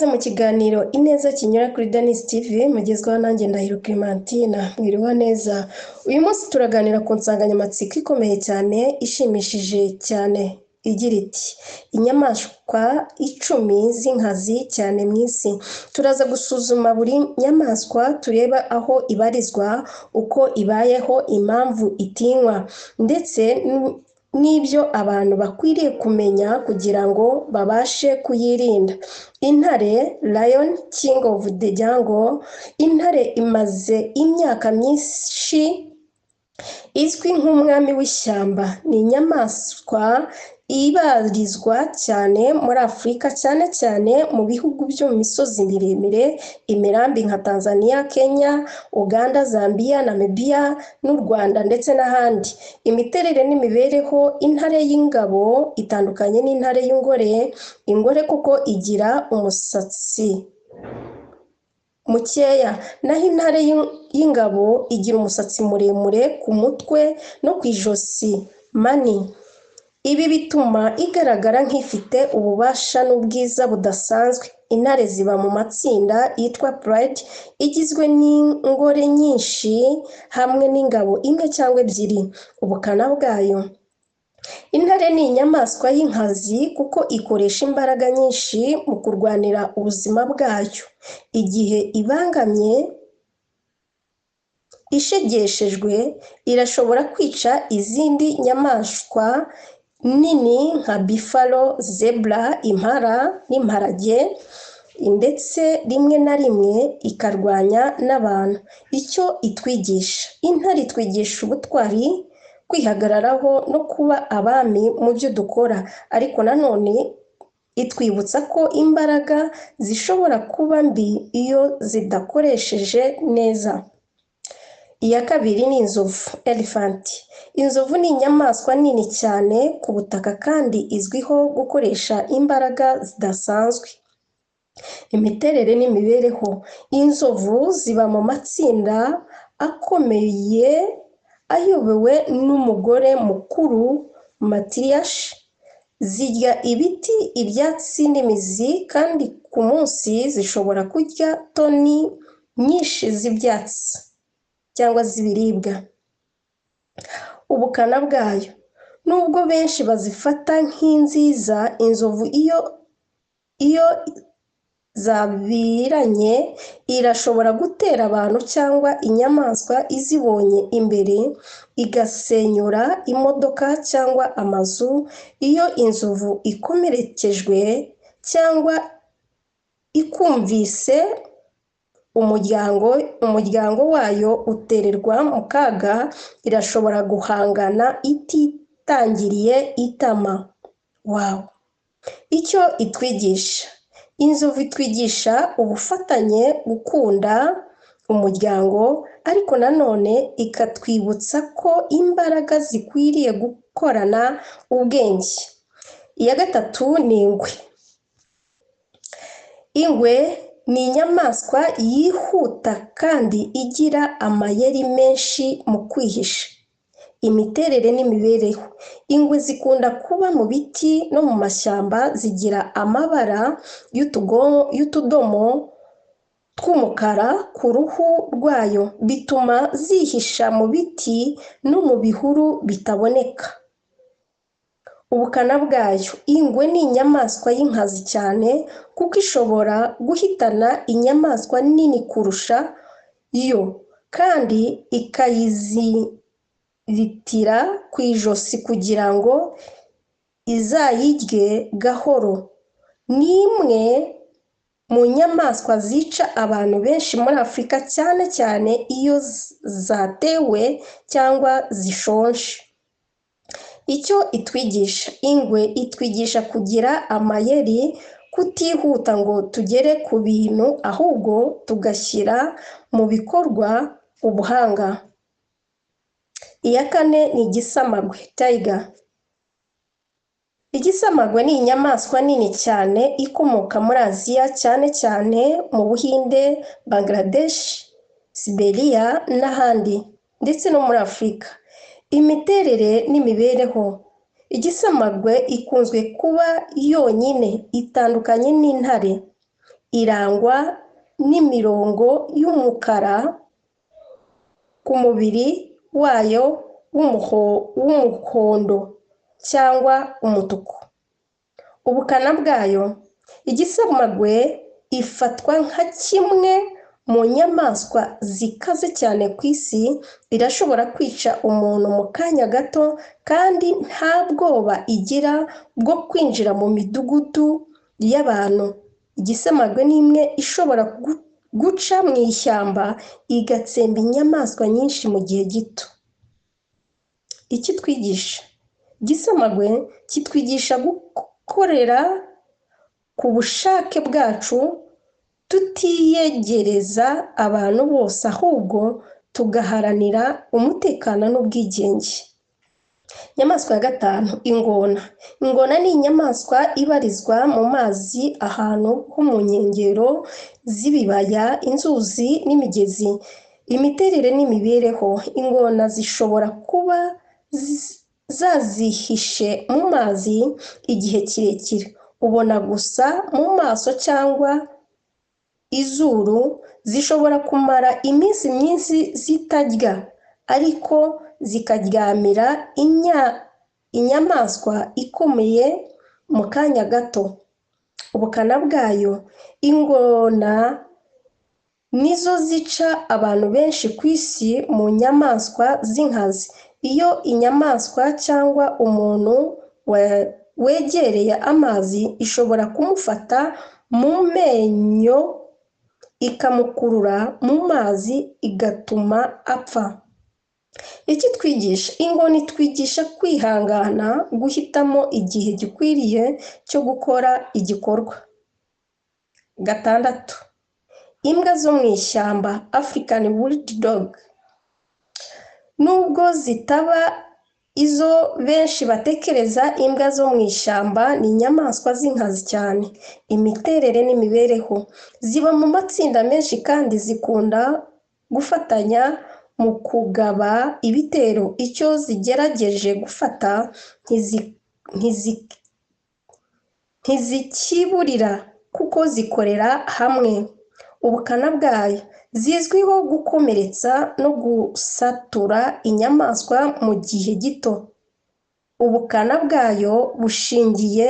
ikaze mu kiganiro ineza kinyura kuri Danis TV mugezweho nanjye Ndahiro Clementine. Mwiriwe neza. Uyu munsi turaganira ku nsanganyamatsiko ikomeye cyane ishimishije cyane igira iti inyamaswa 10 z'inkazi cyane mu isi. Turaza gusuzuma buri nyamaswa tureba aho ibarizwa, uko ibayeho, impamvu itinywa ndetse n'ibyo abantu bakwiriye kumenya kugira ngo babashe kuyirinda. Intare, Lion King of the Jungle. Intare imaze imyaka myinshi izwi nk'umwami w'ishyamba. Ni inyamaswa ibarizwa cyane muri Afurika, cyane cyane mu bihugu byo mu misozi miremire, imirambi nka Tanzania, Kenya, Uganda, Zambia, Namibia n'u Rwanda ndetse n'ahandi. Imiterere n'imibereho. Intare y'ingabo itandukanye n'intare y'ingore. Ingore kuko igira umusatsi mukeya, naho intare y'ingabo igira umusatsi muremure ku mutwe no ku ijosi manini. Ibi bituma igaragara nk'ifite ububasha n'ubwiza budasanzwe. Intare ziba mu matsinda yitwa pride, igizwe n'ingore nyinshi hamwe n'ingabo imwe cyangwa ebyiri. Ubukana bwayo. Intare ni inyamaswa y'inkazi kuko ikoresha imbaraga nyinshi mu kurwanira ubuzima bwayo. Igihe ibangamye, ishegeshejwe, irashobora kwica izindi nyamaswa nini nka buffalo, zebra, impara n'imparage, ndetse rimwe na rimwe ikarwanya n'abantu. Icyo itwigisha. Intare itwigisha ubutwari, kwihagararaho no kuba abami mu byo dukora, ariko nanone itwibutsa ko imbaraga zishobora kuba mbi iyo zidakoresheje neza. Iya kabiri ni inzovu, elephant. Inzovu ni inyamaswa nini cyane ku butaka kandi izwiho gukoresha imbaraga zidasanzwe. Imiterere n'imibereho. Inzovu ziba mu matsinda akomeye ayobowe n'umugore mukuru, matriarch. Zirya ibiti, ibyatsi n'imizi, kandi ku munsi zishobora kurya toni nyinshi z'ibyatsi cyangwa z'ibiribwa. Ubukana bwayo. Nubwo benshi bazifata nk'inziza, inzovu iyo zabiranye irashobora gutera abantu cyangwa inyamaswa izibonye imbere, igasenyura imodoka cyangwa amazu. Iyo inzovu ikomerekejwe cyangwa ikumvise, umuryango wayo utererwa mu kaga. Irashobora guhangana ititangiriye itama. Wow. Icyo itwigisha. Inzovu itwigisha ubufatanye, gukunda umuryango, ariko nanone ikatwibutsa ko imbaraga zikwiriye gukorana ubwenge. Iya gatatu ni ingwe. Ingwe ni inyamaswa yihuta kandi igira amayeri menshi mu kwihisha. Imiterere n'imibereho. Ingwe zikunda kuba mu biti no mu mashyamba. Zigira amabara y'utudomo tw'umukara ku ruhu rwayo, bituma zihisha mu biti no mu bihuru bitaboneka. Ubukana bwayo. Ingwe ni inyamaswa y'inkazi cyane kuko ishobora guhitana inyamaswa nini kurusha yo, kandi ikayizitira ku ijosi kugira ngo izayirye gahoro. Ni imwe mu nyamaswa zica abantu benshi muri Afurika, cyane cyane iyo zatewe cyangwa zishonje. Icyo itwigisha. Ingwe itwigisha kugira amayeri, kutihuta ngo tugere ku bintu, ahubwo tugashyira mu bikorwa ubuhanga. Iya kane ni igisamagwe, tiger. Igisamagwe ni inyamaswa nini cyane ikomoka muri Aziya, cyane cyane mu Buhinde, Bangladesh, Siberia n'ahandi, ndetse no muri Afurika. Imiterere n'imibereho. Igisamagwe ikunzwe kuba yonyine, itandukanye n'intare. irangwa n'imirongo y'umukara ku mubiri wayo w'umuhondo cyangwa umutuku. Ubukana bwayo, igisamagwe ifatwa nka kimwe mu nyamaswa zikaze cyane ku isi, irashobora kwica umuntu mu kanya gato kandi nta bwoba igira bwo kwinjira mu midugudu y'abantu. Igisamagwe ni imwe ishobora guca mu ishyamba igatsemba inyamaswa nyinshi mu gihe gito. Iki twigisha? Igisamagwe kitwigisha gukorera ku bushake bwacu, tutiyegereza abantu bose, ahubwo tugaharanira umutekano n'ubwigenge. Inyamaswa ya gatanu, ingona. Ingona ni inyamaswa ibarizwa mu mazi ahantu ho mu nkengero z'ibibaya, inzuzi n'imigezi. Imiterere n'imibereho, ingona zishobora kuba zazihishe mu mazi igihe kirekire, ubona gusa mu maso cyangwa izuru. Zishobora kumara iminsi myinshi zitarya, ariko zikaryamira inyamaswa ikomeye mu kanya gato. Ubukana bwayo, ingona nizo zica abantu benshi ku isi mu nyamaswa z'inkazi. Iyo inyamaswa cyangwa umuntu wegereye amazi, ishobora kumufata mu menyo ikamukurura mu mazi igatuma apfa. Iki twigisha? Ingona itwigisha kwihangana, guhitamo igihe gikwiriye cyo gukora igikorwa. Gatandatu, imbwa zo mu ishyamba, African Bulldog. Nubwo zitaba izo benshi batekereza, imbwa zo mu ishyamba ni inyamaswa z'inkazi cyane. Imiterere n'imibereho, ziba mu matsinda menshi kandi zikunda gufatanya mu kugaba ibitero. Icyo zigerageje gufata ntizikiburira kuko zikorera hamwe. Ubukana bwayo, zizwiho gukomeretsa no gusatura inyamaswa mu gihe gito. Ubukana bwayo bushingiye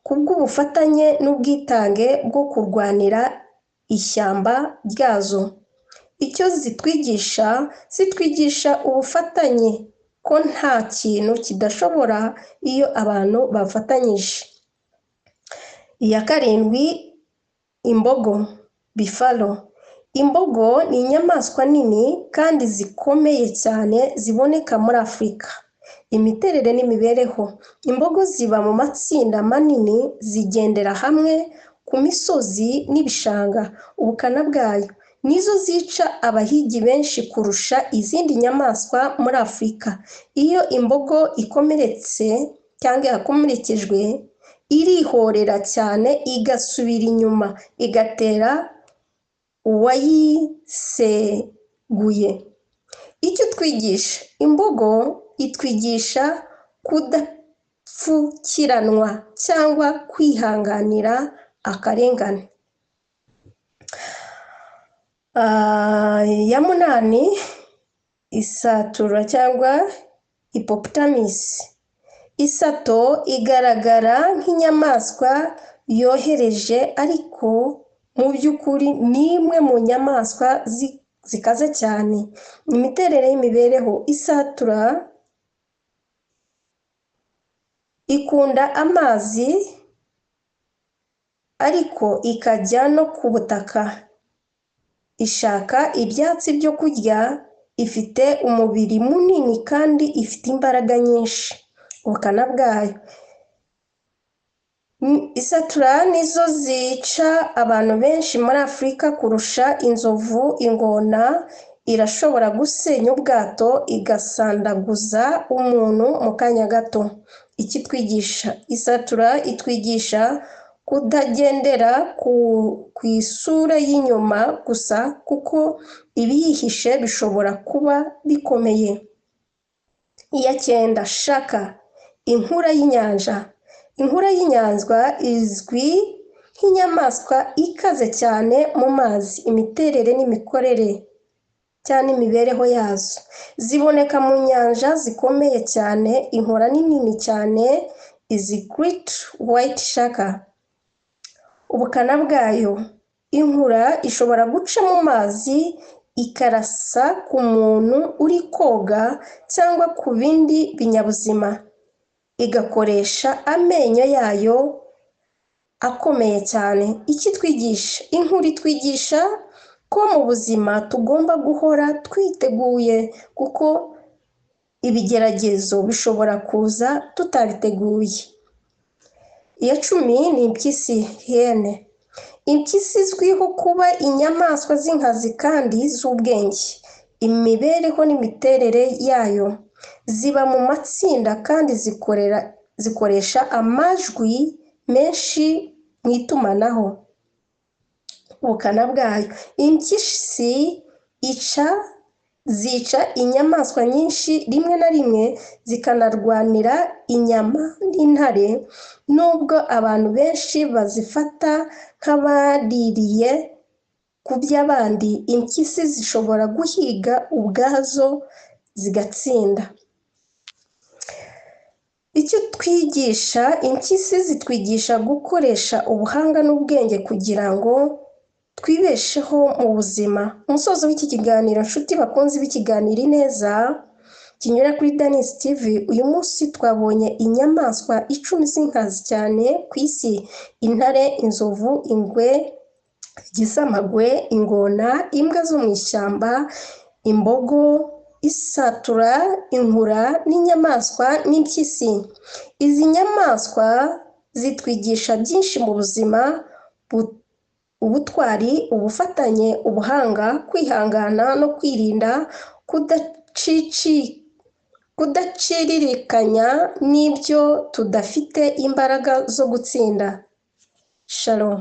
ku bw'ubufatanye n'ubwitange bwo kurwanira ishyamba ryazo. Icyo zitwigisha? Zitwigisha ubufatanye, ko nta kintu kidashobora iyo abantu bafatanyije. Iya karindwi, imbogo, Buffalo. Imbogo ni inyamaswa nini kandi zikomeye cyane ziboneka muri Afurika. Imiterere n'imibereho, imbogo ziba mu matsinda manini, zigendera hamwe ku misozi n'ibishanga. Ubukana bwayo, nizo zica abahigi benshi kurusha izindi nyamaswa muri Afurika. Iyo imbogo ikomeretse cyangwa yakomerekejwe, irihorera cyane igasubira inyuma igatera uwayiseguye. Icyo twigisha? Imbogo itwigisha kudapfukiranwa cyangwa kwihanganira akarengane. Ya munani, isatura cyangwa hippopotamus. Isato igaragara nk'inyamaswa yohereje, ariko mu by'ukuri ni imwe mu nyamaswa zikaze cyane. Imiterere y'imibereho, isatura ikunda amazi ariko ikajya no ku butaka. Ishaka ibyatsi byo kurya, ifite umubiri munini kandi ifite imbaraga nyinshi. Ubukana bwayo, isatura nizo zica abantu benshi muri Afurika kurusha inzovu. Ingona irashobora gusenya ubwato igasandaguza umuntu mu kanya gato. Iki twigisha? Isatura itwigisha kudagendera ku isura y'inyuma gusa, kuko ibiyihishe bishobora kuba bikomeye. Iya cyenda, shaka, inkura y'inyanja. Inkura y'inyanja izwi nk'inyamaswa ikaze cyane mu mazi. Imiterere n'imikorere cyangwa imibereho yazo ziboneka mu nyanja zikomeye cyane. Inkura ni nini cyane, izi Great White Shark. Ubukana bwayo: inkura ishobora guca mu mazi ikarasa ku muntu uri koga cyangwa ku bindi binyabuzima, igakoresha amenyo yayo akomeye cyane. Iki twigisha? Inkuru itwigisha ko mu buzima tugomba guhora twiteguye, kuko ibigeragezo bishobora kuza tutabiteguye. Iya 10 ni impyisi hene. Impyisi izwiho kuba inyamaswa z'inkazi kandi z'ubwenge. Imibereho n'imiterere yayo: ziba mu matsinda kandi zikoresha amajwi menshi mu itumanaho. Ubukana bwayo: impyisi zica inyamaswa nyinshi, rimwe na rimwe zikanarwanira inyama n'intare. Nubwo abantu benshi bazifata nk'abaririye ku by'abandi, impyisi zishobora guhiga ubwazo zigatsinda. Icyo twigisha: impyisi zitwigisha gukoresha ubuhanga n'ubwenge kugira ngo twibesheho mu buzima. Umusozo w'iki kiganiro, nshuti bakunzi b'ikiganiro Ineza kinyura kuri Danis TV, uyu munsi twabonye inyamaswa 10 z'inkazi cyane ku isi: intare, inzovu, ingwe, igisamagwe, ingona, imbwa zo mu ishyamba, imbogo, isatura, inkura n'inyamaswa n'impyisi. Izi nyamaswa zitwigisha byinshi mu buzima: ubutwari, ubufatanye, ubuhanga, kwihangana no kwirinda, kudaciririkanya n'ibyo tudafite imbaraga zo gutsinda. Shalom.